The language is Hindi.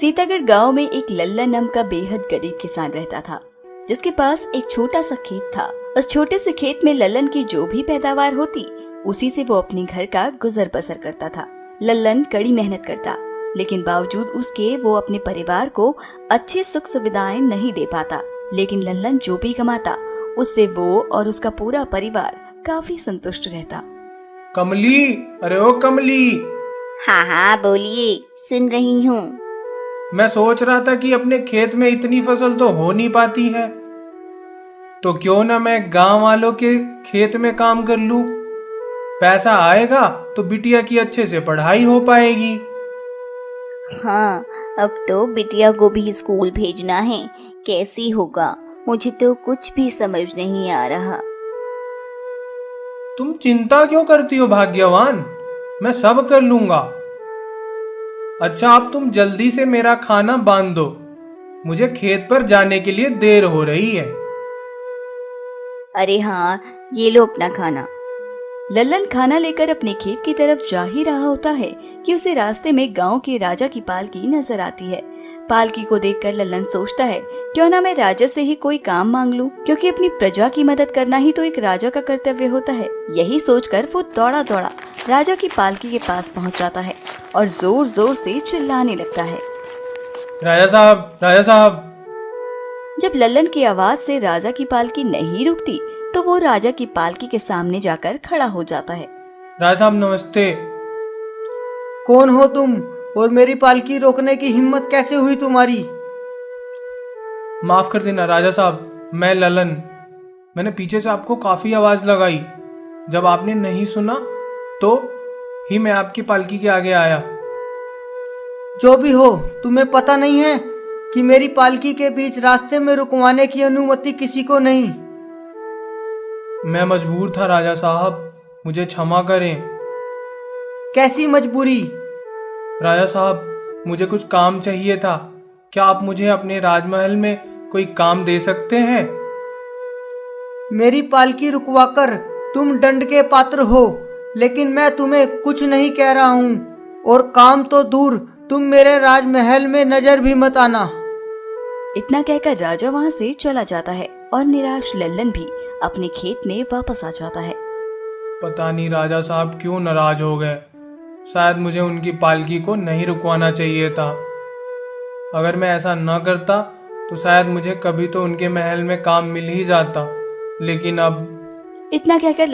सीतागढ़ गांव में एक लल्लन नाम का बेहद गरीब किसान रहता था, जिसके पास एक छोटा सा खेत था। उस छोटे से खेत में लल्लन की जो भी पैदावार होती, उसी से वो अपने घर का गुजर बसर करता था। लल्लन कड़ी मेहनत करता, लेकिन बावजूद उसके वो अपने परिवार को अच्छी सुख सुविधाएं नहीं दे पाता। लेकिन लल्लन जो भी कमाता, उससे वो और उसका पूरा परिवार काफी संतुष्ट रहता। कमली, अरे ओ कमली, हाँ हाँ बोलिए, सुन रही हूँ। मैं सोच रहा था कि अपने खेत में इतनी फसल तो हो नहीं पाती है, तो क्यों ना मैं गांव वालों के खेत में काम कर लूं। पैसा आएगा तो बिटिया की अच्छे से पढ़ाई हो पाएगी। हाँ, अब तो बिटिया को भी स्कूल भेजना है, कैसी होगा मुझे तो कुछ भी समझ नहीं आ रहा। तुम चिंता क्यों करती हो भाग्यवान, मैं सब कर लूंगा। अच्छा, अब तुम जल्दी से मेरा खाना बांध दो, मुझे खेत पर जाने के लिए देर हो रही है। अरे हाँ, ये लो अपना खाना। लल्लन खाना लेकर अपने खेत की तरफ जा ही रहा होता है कि उसे रास्ते में गांव के राजा की पालकी नजर आती है। पालकी को देखकर लल्लन सोचता है, क्यों ना मैं राजा से ही कोई काम मांग लूं, क्योंकि अपनी प्रजा की मदद करना ही तो एक राजा का कर्तव्य होता है। यही सोचकर वो दौड़ा दौड़ा राजा की पालकी के पास पहुंच जाता है और जोर जोर से चिल्लाने लगता है, राजा साहब, राजा साहब। जब लल्लन की आवाज से राजा की पालकी नहीं रुकती, तो वो राजा की पालकी के सामने जाकर खड़ा हो जाता है। राजा साहब नमस्ते। कौन हो तुम और मेरी पालकी रोकने की हिम्मत कैसे हुई तुम्हारी? माफ कर देना राजा साहब, मैं ललन। मैंने पीछे से आपको काफी आवाज लगाई, जब आपने नहीं सुना तो ही मैं आपकी पालकी के आगे आया। जो भी हो, तुम्हें पता नहीं है कि मेरी पालकी के बीच रास्ते में रुकवाने की अनुमति किसी को नहीं। मैं मजबूर था राजा साहब, मुझे क्षमा करें। कैसी मजबूरी? राजा साहब, मुझे कुछ काम चाहिए था, क्या आप मुझे अपने राजमहल में कोई काम दे सकते हैं? मेरी पालकी रुकवाकर तुम दंड के पात्र हो, लेकिन मैं तुम्हें कुछ नहीं कह रहा हूँ, और काम तो दूर, तुम मेरे राजमहल में नजर भी मत आना। इतना कहकर राजा वहाँ से चला जाता है और निराश लल्लन भी अपने खेत में वापस आ जाता है। पता नहीं राजा साहब क्यों नाराज हो गए, शायद मुझे उनकी पालकी को नहीं रुकवाना चाहिए था। अगर मैं ऐसा न करता तो शायद मुझे कभी तो उनके महल में काम मिल ही जाता, लेकिन अब। इतना कहकर